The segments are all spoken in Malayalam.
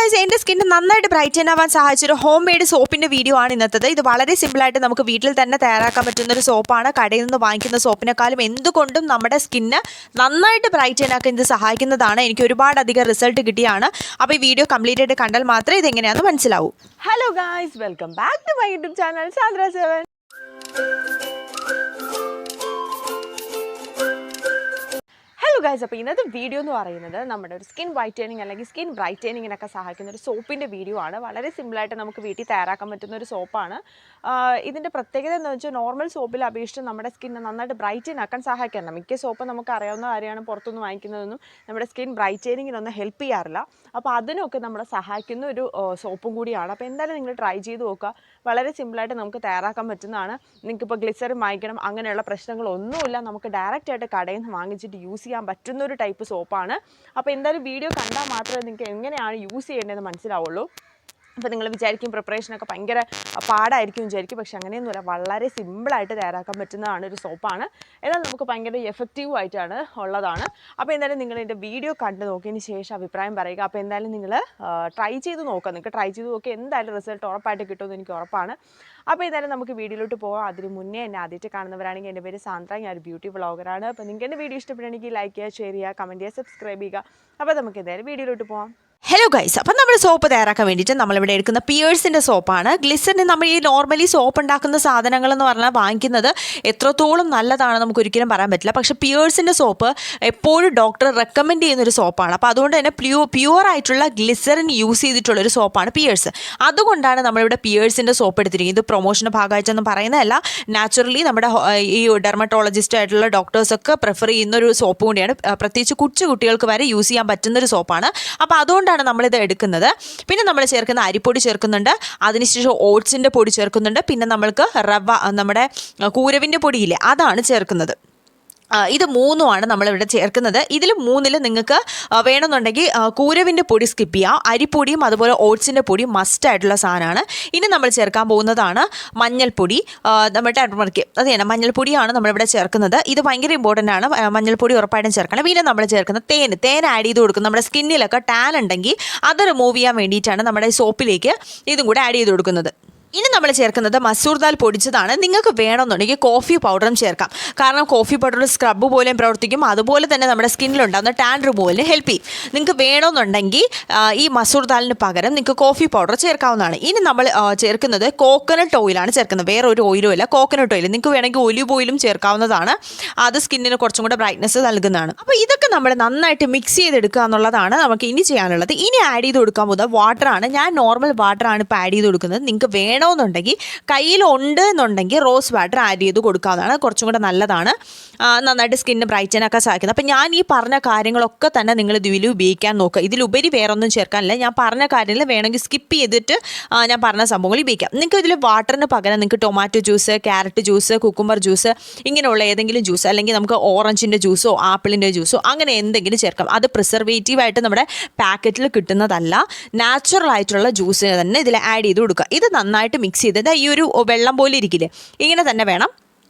ഗൈസ്, എൻ്റെ സ്കിൻ നന്നായിട്ട് ബ്രൈറ്റൻ ആവാൻ സഹായിച്ചൊരു ഹോം മെയ്ഡ് സോപ്പിൻ്റെ വീഡിയോ ആണ് ഇന്നത്തത്. ഇത് വളരെ സിമ്പിളായിട്ട് നമുക്ക് വീട്ടിൽ തന്നെ തയ്യാറാക്കാൻ പറ്റുന്നൊരു സോപ്പാണ്. കടയിൽ നിന്ന് വാങ്ങിക്കുന്ന സോപ്പിനെക്കാളും എന്തുകൊണ്ടും നമ്മുടെ സ്കിന്ന് നന്നായിട്ട് ബ്രൈറ്റൻ ആക്കാൻ ഇത് സഹായിക്കുന്നതാണ്. എനിക്ക് ഒരുപാടധികം റിസൾട്ട് കിട്ടിയാണ്. അപ്പോൾ ഈ വീഡിയോ കംപ്ലീറ്റ് ആയിട്ട് കണ്ടാൽ മാത്രമേ ഇതെങ്ങനെയാണെന്ന് മനസ്സിലാവൂ. Hello guys, welcome back to my YouTube channel സാന്ദ്ര7. ഹലോ ഗൈസ്, അപ്പോൾ ഇന്നത്തെ വീഡിയോ എന്ന് പറയുന്നത് നമ്മുടെ ഒരു സ്കിൻ വൈറ്റനിങ് അല്ലെങ്കിൽ സ്കിൻ ബ്രൈറ്റനിങ്ങിനൊക്കെ സഹായിക്കുന്ന ഒരു സോപ്പിൻ്റെ വീഡിയോ ആണ്. വളരെ സിമ്പിളായിട്ട് നമുക്ക് വീട്ടിൽ തയ്യാറാക്കാൻ പറ്റുന്ന ഒരു സോപ്പാണ്. ഇതിൻ്റെ പ്രത്യേകത എന്ന് വെച്ചാൽ നോർമൽ സോപ്പിൽ അപേക്ഷിച്ച് നമ്മുടെ സ്കിന്നെ നന്നായിട്ട് ബ്രൈറ്റൻ ആക്കാൻ സഹായിക്കാറുണ്ട്. മിക്ക സോപ്പ് നമുക്ക് അറിയാവുന്ന കാര്യമാണ്, പുറത്തുനിന്ന് വാങ്ങിക്കുന്നതൊന്നും നമ്മുടെ സ്കിൻ ബ്രൈറ്റനിങ്ങിനൊന്നും ഹെൽപ്പ് ചെയ്യാറില്ല. അപ്പോൾ അതിനൊക്കെ നമ്മളെ സഹായിക്കുന്ന ഒരു സോപ്പും കൂടിയാണ്. അപ്പോൾ എന്തായാലും നിങ്ങൾ ട്രൈ ചെയ്ത് നോക്കുക. വളരെ സിമ്പിളായിട്ട് നമുക്ക് തയ്യാറാക്കാൻ പറ്റുന്നതാണ്. നിങ്ങൾക്കിപ്പോൾ ഗ്ലിസറിൻ വാങ്ങിക്കണം അങ്ങനെയുള്ള പ്രശ്നങ്ങളൊന്നുമില്ല. നമുക്ക് ഡയറക്റ്റായിട്ട് കടയിൽ നിന്ന് വാങ്ങിച്ചിട്ട് യൂസ് ചെയ്യാൻ പറ്റുന്നൊരു ടൈപ്പ് സോപ്പാണ്. അപ്പോൾ എന്തായാലും വീഡിയോ കണ്ടാൽ മാത്രമേ നിങ്ങൾക്ക് എങ്ങനെയാണ് യൂസ് ചെയ്യേണ്ടതെന്ന് മനസ്സിലാവുള്ളൂ. അപ്പോൾ നിങ്ങൾ വിചാരിക്കും പ്രിപ്പറേഷനൊക്കെ ഭയങ്കര പാടായിരിക്കും വിചാരിക്കും. പക്ഷേ അങ്ങനെയൊന്നുമില്ല, വളരെ സിമ്പിളായിട്ട് തയ്യാറാക്കാൻ പറ്റുന്നതാണ് ഒരു സോപ്പാണ്. എന്നാൽ നമുക്ക് ഭയങ്കര എഫക്റ്റീവ് ആയിട്ടാണ് ഉള്ളതാണ്. അപ്പോൾ എന്തായാലും നിങ്ങൾ എൻ്റെ വീഡിയോ കണ്ട് നോക്കിയതിന് ശേഷം അഭിപ്രായം പറയുക. അപ്പോൾ എന്തായാലും നിങ്ങൾ ട്രൈ ചെയ്ത് നോക്കുക. നിങ്ങൾക്ക് ട്രൈ ചെയ്ത് നോക്കി എന്തായാലും റിസൾട്ട് ഉറപ്പായിട്ട് കിട്ടുമെന്ന് എനിക്ക് ഉറപ്പാണ്. അപ്പോൾ എന്തായാലും നമുക്ക് വീഡിയോയിലോട്ട് പോകാം. അതിന് മുന്നേ എന്നെ ആദ്യമായിട്ട് കാണുന്നവരാണെങ്കിൽ എൻ്റെ പേര് സാന്ദ്ര, ഞാൻ ഒരു ബ്യൂട്ടി വ്ളോഗറാണ്. അപ്പോൾ നിങ്ങൾക്ക് എൻ്റെ വീഡിയോ ഇഷ്ടപ്പെടുകയാണെങ്കിൽ ലൈക്ക് ചെയ്യുക, ഷെയർ ചെയ്യുക, കമൻറ്റ് ചെയ്യുക, സബ്സ്ക്രൈബ് ചെയ്യുക. അപ്പോൾ നമുക്ക് എന്തായാലും വീഡിയോയിലോട്ട് പോകാം. ഹലോ ഗൈസ്, അപ്പം നമ്മൾ സോപ്പ് തയ്യാറാക്കാൻ വേണ്ടിയിട്ട് നമ്മളിവിടെ എടുക്കുന്ന പിയേഴ്സിൻ്റെ സോപ്പാണ്. ഗ്ലിസറിന് നമ്മൾ ഈ നോർമലി സോപ്പ് ഉണ്ടാക്കുന്ന സാധനങ്ങളെന്ന് പറഞ്ഞാൽ വാങ്ങിക്കുന്നത് എത്രത്തോളം നല്ലതാണ് നമുക്ക് ഒരിക്കലും പറയാൻ പറ്റില്ല. പക്ഷേ പിയേഴ്സിൻ്റെ സോപ്പ് എപ്പോഴും ഡോക്ടർ റെക്കമെൻഡ് ചെയ്യുന്നൊരു സോപ്പാണ്. അപ്പോൾ അതുകൊണ്ട് തന്നെ പ്യുവറായിട്ടുള്ള ഗ്ലിസറിൻ യൂസ് ചെയ്തിട്ടുള്ളൊരു സോപ്പാണ് പിയേഴ്സ്. അതുകൊണ്ടാണ് നമ്മളിവിടെ പിയേഴ്സിൻ്റെ സോപ്പ് എടുത്തിരിക്കുന്നത്. ഇത് പ്രൊമോഷൻ്റെ ഭാഗമായിട്ടൊന്നും പറയുന്നതല്ല. നാച്ചുറലി നമ്മുടെ ഈ ഡെർമറ്റോളജിസ്റ്റ് ആയിട്ടുള്ള ഡോക്ടേഴ്സൊക്കെ പ്രിഫർ ചെയ്യുന്നൊരു സോപ്പ് കൂടിയാണ്. പ്രത്യേകിച്ച് കുട്ടികൾക്ക് വരെ യൂസ് ചെയ്യാൻ പറ്റുന്നൊരു സോപ്പാണ്. അപ്പോൾ അതുകൊണ്ടാണ് നമ്മളിത് എടുക്കുന്നത്. പിന്നെ നമ്മൾ ചേർക്കുന്ന അരിപ്പൊടി ചേർക്കുന്നുണ്ട്, അതിനുശേഷം ഓട്സിൻ്റെ പൊടി ചേർക്കുന്നുണ്ട്, പിന്നെ നമ്മൾക്ക് നമ്മുടെ കൂരവിൻ്റെ പൊടിയില്ലേ അതാണ് ചേർക്കുന്നത്. ഇത് മൂന്നുമാണ് നമ്മളിവിടെ ചേർക്കുന്നത്. ഇതിൽ മൂന്നിൽ നിങ്ങൾക്ക് വേണമെന്നുണ്ടെങ്കിൽ കൂരവിൻ്റെ പൊടി സ്കിപ്പ് ചെയ്യാം. അരിപ്പൊടിയും അതുപോലെ ഓട്സിൻ്റെ പൊടിയും മസ്റ്റായിട്ടുള്ള സാധനമാണ്. ഇനി നമ്മൾ ചേർക്കാൻ പോകുന്നതാണ് മഞ്ഞൾപ്പൊടി. നമ്മുടെ ടർമറിക് അത് തന്നെ മഞ്ഞൾപ്പൊടിയാണ് നമ്മളിവിടെ ചേർക്കുന്നത്. ഇത് ഭയങ്കര ഇമ്പോർട്ടൻ്റ് ആണ്. മഞ്ഞൾപ്പൊടി ഉറപ്പായിട്ടും ചേർക്കണം. പിന്നെ നമ്മൾ ചേർക്കുന്ന തേൻ ആഡ് ചെയ്ത് കൊടുക്കും. നമ്മുടെ സ്കിന്നിലൊക്കെ ടാൻ ഉണ്ടെങ്കിൽ അത് റിമൂവ് ചെയ്യാൻ വേണ്ടിയിട്ടാണ് നമ്മുടെ സോപ്പിലേക്ക് ഇതും കൂടെ ആഡ് ചെയ്ത് കൊടുക്കുന്നത്. ഇനി നമ്മൾ ചേർക്കുന്നത് മസൂർ ദാൽ പൊടിച്ചതാണ്. നിങ്ങൾക്ക് വേണമെന്നുണ്ടെങ്കിൽ കോഫി പൗഡറും ചേർക്കാം. കാരണം കോഫി പൗഡർ സ്ക്രബ് പോലെയും പ്രവർത്തിക്കും, അതുപോലെ തന്നെ നമ്മുടെ സ്കിന്നിലുണ്ടാകുന്ന ടാൻ റിമൂവലിന് ഹെൽപ്പ് ചെയ്യും. നിങ്ങൾക്ക് വേണമെന്നുണ്ടെങ്കിൽ ഈ മസൂർ ദാലിന് പകരം നിങ്ങൾക്ക് കോഫി പൗഡർ ചേർക്കാവുന്നതാണ്. ഇനി നമ്മൾ ചേർക്കുന്നത് കോക്കനട്ട് ഓയിലാണ് ചേർക്കുന്നത്. വേറെ ഒരു ഓയിലും ഇല്ല, കോക്കനട്ട് ഓയിൽ. നിങ്ങൾക്ക് വേണമെങ്കിൽ ഒലിവ് ഓയിലും ചേർക്കാവുന്നതാണ്. അത് സ്കിന്നിന് കുറച്ചും കൂടെ ബ്രൈറ്റ്നസ് നൽകുന്നതാണ്. അപ്പോൾ ഇതൊക്കെ നമ്മൾ നന്നായിട്ട് മിക്സ് ചെയ്തെടുക്കുക എന്നുള്ളതാണ് നമുക്ക് ഇനി ചെയ്യാനുള്ളത്. ഇനി ആഡ് ചെയ്ത് കൊടുക്കാൻ പോകുന്നത് വാട്ടറാണ്. ഞാൻ നോർമൽ വാട്ടറാണ് ഇപ്പോൾ ആഡ് ചെയ്ത് കൊടുക്കുന്നത്. നിങ്ങൾക്ക് വേണമെന്നുണ്ടെങ്കിൽ കയ്യിലുണ്ട് എന്നുണ്ടെങ്കിൽ റോസ് വാട്ടർ ആഡ് ചെയ്ത് കൊടുക്കാവുന്നതാണ്. കുറച്ചും കൂടെ നല്ലതാണ്, നന്നായിട്ട് സ്കിന്ന് ബ്രൈറ്റനൊക്കെ സഹായിക്കുന്നത്. അപ്പോൾ ഞാൻ ഈ പറഞ്ഞ കാര്യങ്ങളൊക്കെ തന്നെ നിങ്ങൾ ഇതിൽ ഉപയോഗിക്കാൻ നോക്കുക. ഇതിലുപരി വേറെ ഒന്നും ചേർക്കാനില്ല. ഞാൻ പറഞ്ഞ കാര്യങ്ങൾ വേണമെങ്കിൽ സ്കിപ്പ് ചെയ്തിട്ട് ഞാൻ പറഞ്ഞ സംഭവങ്ങൾ ഉപയോഗിക്കാം. നിങ്ങൾക്ക് ഇതിൽ വാട്ടറിന് പകരം നിങ്ങൾക്ക് tomato juice, carrot juice, cucumber juice ഇങ്ങനെയുള്ള ഏതെങ്കിലും ജ്യൂസ്, അല്ലെങ്കിൽ നമുക്ക് ഓറഞ്ചിൻ്റെ ജ്യൂസോ ആപ്പിളിൻ്റെ ജ്യൂസോ അങ്ങനെ എന്തെങ്കിലും ചേർക്കാം. അത് പ്രിസർവേറ്റീവായിട്ട് നമ്മുടെ പാക്കറ്റിൽ കിട്ടുന്നതല്ല, നാച്ചുറൽ ആയിട്ടുള്ള ജ്യൂസ് തന്നെ ഇതിൽ ആഡ് ചെയ്ത് കൊടുക്കുക. ഇത് നന്നായിട്ട് മിക്സ് ചെയ്തത് ഈ ഒരു വെള്ളം പോലെ ഇരിക്കില്ലേ, ഇങ്ങനെ തന്നെ വേണം.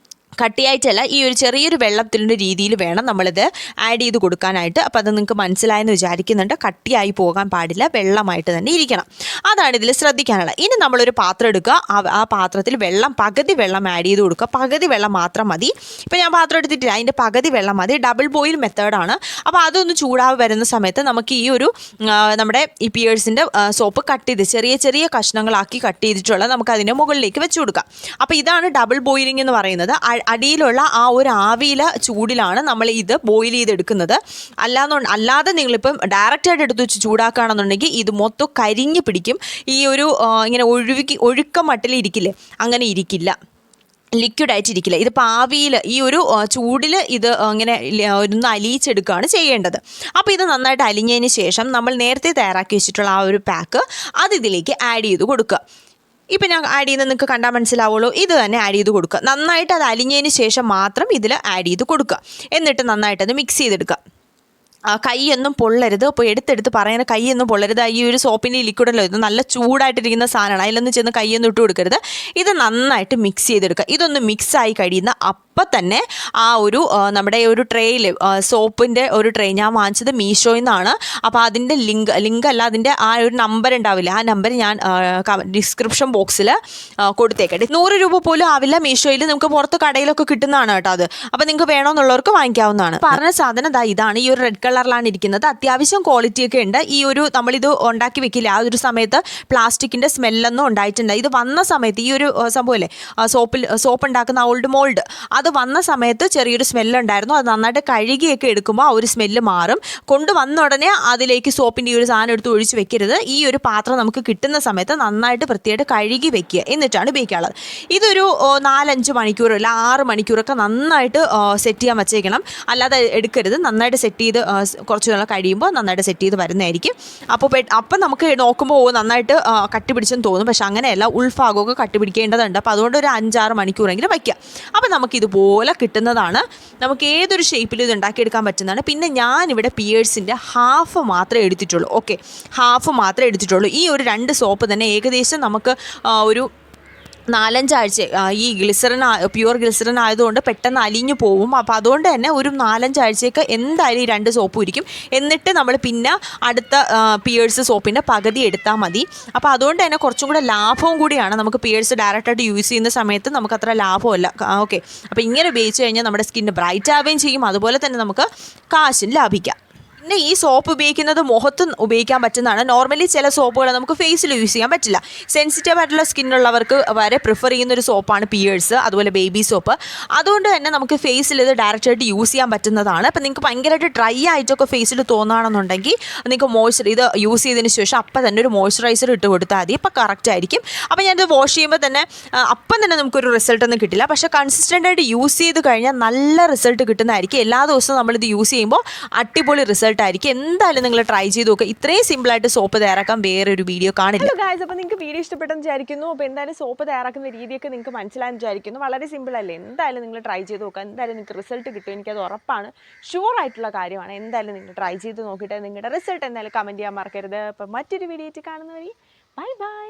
കട്ടിയായിട്ടല്ല, ഈ ഒരു ചെറിയൊരു വെള്ളത്തിൻ്റെ രീതിയിൽ വേണം നമ്മളിത് ആഡ് ചെയ്ത് കൊടുക്കാനായിട്ട്. അപ്പോൾ അത് നിങ്ങൾക്ക് മനസ്സിലായെന്ന് വിചാരിക്കുന്നുണ്ട്. കട്ടിയായി പോകാൻ പാടില്ല, വെള്ളമായിട്ട് തന്നെ ഇരിക്കണം. അതാണ് ഇതിൽ ശ്രദ്ധിക്കാനുള്ളത്. ഇനി നമ്മളൊരു പാത്രം എടുക്കുക. ആ പാത്രത്തിൽ പകുതി വെള്ളം ആഡ് ചെയ്ത് കൊടുക്കുക. പകുതി വെള്ളം മാത്രം മതി. ഇപ്പോൾ ഞാൻ പാത്രം എടുത്തിട്ടില്ല, അതിൻ്റെ പകുതി വെള്ളം മതി. ഡബിൾ ബോയിൽ മെത്തേഡാണ്. അപ്പോൾ അതൊന്ന് ചൂടാവ് വരുന്ന സമയത്ത് നമുക്ക് ഈ ഒരു നമ്മുടെ ഈ പിയേഴ്സിൻ്റെ സോപ്പ് കട്ട് ചെയ്ത് ചെറിയ ചെറിയ കഷ്ണങ്ങളാക്കി കട്ട് ചെയ്തിട്ടുള്ള നമുക്ക് അതിൻ്റെ മുകളിലേക്ക് വെച്ച് കൊടുക്കാം. അപ്പോൾ ഇതാണ് ഡബിൾ ബോയിലിംഗ് എന്ന് പറയുന്നത്. അടിയിലുള്ള ആ ഒരു ആവിയില ചൂടിലാണ് നമ്മൾ ഇത് ബോയിൽ ചെയ്തെടുക്കുന്നത്. അല്ലാതെ നിങ്ങളിപ്പം ഡയറക്റ്റായിട്ട് എടുത്ത് വെച്ച് ചൂടാക്കുകയാണെന്നുണ്ടെങ്കിൽ ഇത് മൊത്തം കരിഞ്ഞ് പിടിക്കും. ഈ ഒരു ഇങ്ങനെ ഒഴുക്ക മട്ടിൽ ഇരിക്കില്ലേ, അങ്ങനെ ഇരിക്കില്ല, ലിക്വിഡായിട്ടിരിക്കില്ല. ഇതിപ്പോൾ ആവിയിൽ ഈ ഒരു ചൂടിൽ ഇത് ഇങ്ങനെ ഒന്ന് അലിയിച്ചെടുക്കുകയാണ് ചെയ്യേണ്ടത്. അപ്പോൾ ഇത് നന്നായിട്ട് അലിഞ്ഞതിന് ശേഷം നമ്മൾ നേരത്തെ തയ്യാറാക്കി വെച്ചിട്ടുള്ള ആ ഒരു പാക്ക് അത് ഇതിലേക്ക് ആഡ് ചെയ്ത് കൊടുക്കുക. ഇപ്പം ഞാൻ ആഡ് ചെയ്യുന്നത് നിങ്ങൾക്ക് കണ്ടാൽ മനസ്സിലാവുള്ളൂ. ഇത് തന്നെ ആഡ് ചെയ്ത് കൊടുക്കുക. നന്നായിട്ട് അത് അലിഞ്ഞതിന് ശേഷം മാത്രം ഇതിൽ ആഡ് ചെയ്ത് കൊടുക്കുക. എന്നിട്ട് നന്നായിട്ടത് മിക്സ് ചെയ്തെടുക്കുക. കൈയൊന്നും പൊള്ളരുത്. അപ്പോൾ എടുത്തെടുത്ത് പറയാൻ കൈയൊന്നും പൊള്ളരുത്. ഈ ഒരു സോപ്പിൻ്റെ ലിക്വിഡല്ലോ ഇത് നല്ല ചൂടായിട്ടിരിക്കുന്ന സാധനമാണ്, അതിലൊന്നും ചെന്ന് കൈയൊന്നും ഇട്ട് കൊടുക്കരുത്. ഇത് നന്നായിട്ട് മിക്സ് ചെയ്തെടുക്കുക. ഇതൊന്ന് മിക്സായി കഴിയുന്ന അപ്പം തന്നെ ആ ഒരു നമ്മുടെ ഒരു ട്രേയിൽ സോപ്പിൻ്റെ ഒരു ട്രേ ഞാൻ വാങ്ങിച്ചത് മീഷോയിൽ നിന്നാണ്. അപ്പോൾ അതിൻ്റെ ലിങ്ക് അല്ല, അതിൻ്റെ ആ ഒരു നമ്പർ ഉണ്ടാവില്ല, ആ നമ്പർ ഞാൻ ഡിസ്ക്രിപ്ഷൻ ബോക്സിൽ കൊടുത്തേക്കട്ടെ. 100 രൂപ പോലും ആവില്ല. മീഷോയിൽ നമുക്ക് പുറത്ത് കടയിലൊക്കെ കിട്ടുന്നതാണ് കേട്ടോ അത്. അപ്പോൾ നിങ്ങൾക്ക് വേണമെന്നുള്ളവർക്ക് വാങ്ങിക്കാവുന്നതാണ്. പറഞ്ഞ സാധനം ഇതാണ്, ഈ ഒരു റെഡ് കളറിലാണ് ഇരിക്കുന്നത്. അത്യാവശ്യം ക്വാളിറ്റി ഒക്കെ ഉണ്ട്. ഈ ഒരു നമ്മളിത് ഉണ്ടാക്കി വെക്കില്ല, ആ ഒരു സമയത്ത് പ്ലാസ്റ്റിക്കിൻ്റെ സ്മെല്ലൊന്നും ഉണ്ടായിട്ടുണ്ട്. ഇത് വന്ന സമയത്ത് ഈ ഒരു സംഭവമല്ലേ സോപ്പ് ഉണ്ടാക്കുന്ന ഓൾഡ് മോൾഡ്, അത് വന്ന സമയത്ത് ചെറിയൊരു സ്മെല്ലുണ്ടായിരുന്നു. അത് നന്നായിട്ട് കഴുകിയൊക്കെ എടുക്കുമ്പോൾ ആ ഒരു സ്മെല്ല് മാറും. കൊണ്ടുവന്ന ഉടനെ അതിലേക്ക് സോപ്പിൻ്റെ ഈ ഒരു സാധനം എടുത്ത് ഒഴിച്ച് വെക്കരുത്. ഈ ഒരു പാത്രം നമുക്ക് കിട്ടുന്ന സമയത്ത് നന്നായിട്ട് വൃത്തിയായിട്ട് കഴുകി വെക്കുക, എന്നിട്ടാണ് ഉപയോഗിക്കാനുള്ളത്. ഇതൊരു 4-5 മണിക്കൂർ അല്ല 6 മണിക്കൂറൊക്കെ നന്നായിട്ട് സെറ്റ് ചെയ്യാൻ വെച്ചേക്കണം. അല്ലാതെ എടുക്കരുത്. നന്നായിട്ട് സെറ്റ് ചെയ്ത് കുറച്ച് നാൾ കഴിയുമ്പോൾ നന്നായിട്ട് സെറ്റ് ചെയ്ത് വരുന്നതായിരിക്കും. അപ്പം നമുക്ക് നോക്കുമ്പോൾ നന്നായിട്ട് കട്ടി പിടിച്ചെന്ന് തോന്നും, പക്ഷെ അങ്ങനെയല്ല, ഉൾഭാഗമൊക്കെ കട്ടി പിടിക്കേണ്ടതുണ്ട്. അപ്പോൾ അതുകൊണ്ട് ഒരു 5-6 മണിക്കൂറെങ്കിലും വയ്ക്കുക. അപ്പോൾ നമുക്കിതുപോലെ കിട്ടുന്നതാണ്. നമുക്ക് ഏതൊരു ഷേപ്പിലും ഇത് ഉണ്ടാക്കിയെടുക്കാൻ പറ്റുന്നതാണ്. പിന്നെ ഞാനിവിടെ പിയേഴ്സിൻ്റെ ഹാഫ് മാത്രമേ എടുത്തിട്ടുള്ളൂ. ഓക്കെ, ഹാഫ് മാത്രമേ എടുത്തിട്ടുള്ളൂ. ഈ ഒരു 2 സോപ്പ് തന്നെ ഏകദേശം നമുക്ക് ഒരു 4-5 ആഴ്ച, ഈ പ്യുവർ ഗ്ലിസറിൻ ആയതുകൊണ്ട് പെട്ടെന്ന് അലിഞ്ഞു പോവും. അപ്പോൾ അതുകൊണ്ട് തന്നെ ഒരു 4-5 ആഴ്ചയൊക്കെ എന്തായാലും ഈ 2 സോപ്പും ഇരിക്കും. എന്നിട്ട് നമ്മൾ പിന്നെ അടുത്ത പിയേഴ്സ് സോപ്പിൻ്റെ പകുതി എടുത്താൽ മതി. അപ്പോൾ അതുകൊണ്ട് തന്നെ കുറച്ചും കൂടെ ലാഭവും കൂടിയാണ്. നമുക്ക് പിയേഴ്സ് ഡയറക്റ്റായിട്ട് യൂസ് ചെയ്യുന്ന സമയത്ത് നമുക്ക് അത്ര ലാഭമല്ല. ഓക്കെ, അപ്പോൾ ഇങ്ങനെ ഉപയോഗിച്ച് കഴിഞ്ഞാൽ നമ്മുടെ സ്കിന്ന് ബ്രൈറ്റ് ആവുകയും ചെയ്യും, അതുപോലെ തന്നെ നമുക്ക് കാശും ലാഭിക്കാം. പിന്നെ ഈ സോപ്പ് ഉപയോഗിക്കുന്നത് മുഖത്ത് ഉപയോഗിക്കാൻ പറ്റുന്നതാണ്. നോർമലി ചില സോപ്പുകൾ നമുക്ക് ഫേസിൽ യൂസ് ചെയ്യാൻ പറ്റില്ല. സെൻസിറ്റീവ് ആയിട്ടുള്ള സ്കിന്നുള്ളവർക്ക് വരെ പ്രിഫർ ചെയ്യുന്നൊരു സോപ്പാണ് പിയേഴ്സ്, അതുപോലെ ബേബി സോപ്പ്. അതുകൊണ്ട് തന്നെ നമുക്ക് ഫേസിൽ ഇത് ഡയറക്റ്റായിട്ട് യൂസ് ചെയ്യാൻ പറ്റുന്നതാണ്. അപ്പം നിങ്ങൾക്ക് ഭയങ്കരമായിട്ട് ഡ്രൈ ആയിട്ടൊക്കെ ഫേസിൽ തോന്നുകയാണെന്നുണ്ടെങ്കിൽ നിങ്ങൾക്ക് ഇത് യൂസ് ചെയ്തതിന് ശേഷം അപ്പം തന്നെ ഒരു മോയ്സ്ചറൈസർ ഇട്ട് കൊടുത്താൽ മതി. അപ്പം കറക്റ്റ് ആയിരിക്കും. അപ്പം ഞാനിത് വാഷ് ചെയ്യുമ്പോൾ തന്നെ അപ്പം തന്നെ നമുക്കൊരു റിസൾട്ടൊന്നും കിട്ടില്ല. പക്ഷേ കൺസിസ്റ്റൻ്റായിട്ട് യൂസ് ചെയ്ത് കഴിഞ്ഞാൽ നല്ല റിസൾട്ട് കിട്ടുന്നതായിരിക്കും. എല്ലാ ദിവസവും നമ്മളിത് യൂസ് ചെയ്യുമ്പോൾ അടിപൊളി റിസൾട്ട് ആയിരിക്കും. എന്തായാലും നിങ്ങൾ ട്രൈ ചെയ്ത് നോക്കുക. ഇത്രയും സിമ്പിളായിട്ട് സോപ്പ് തയ്യാറാക്കാൻ വേറെ ഒരു വീഡിയോ കാണില്ല. ഹലോ ഗൈസ്, അപ്പോൾ നിങ്ങൾക്ക് വീഡിയോ ഇഷ്ടപ്പെട്ടെന്ന് വിചാരിക്കുന്നു. അപ്പോൾ എന്തായാലും സോപ്പ് തയ്യാറാക്കുന്ന രീതിയൊക്കെ നിങ്ങൾക്ക് മനസ്സിലായെന്ന് വിചാരിക്കുന്നു. വളരെ സിമ്പിളല്ലേ? എന്തായാലും നിങ്ങൾ ട്രൈ ചെയ്ത് നോക്കുക. എന്തായാലും നിങ്ങൾക്ക് റിസൾട്ട് കിട്ടും, എനിക്കത് ഉറപ്പാണ്. ഷുവർ ആയിട്ടുള്ള കാര്യമാണ്. എന്തായാലും നിങ്ങൾ ട്രൈ ചെയ്ത് നോക്കിയിട്ട് നിങ്ങളുടെ റിസൾട്ട് എന്തായാലും കമൻറ്റ് ചെയ്യാൻ മറക്കരുത്. അപ്പോൾ മറ്റൊരു വീഡിയോ ആയിട്ട് കാണുന്നവരെ ബൈ ബൈ.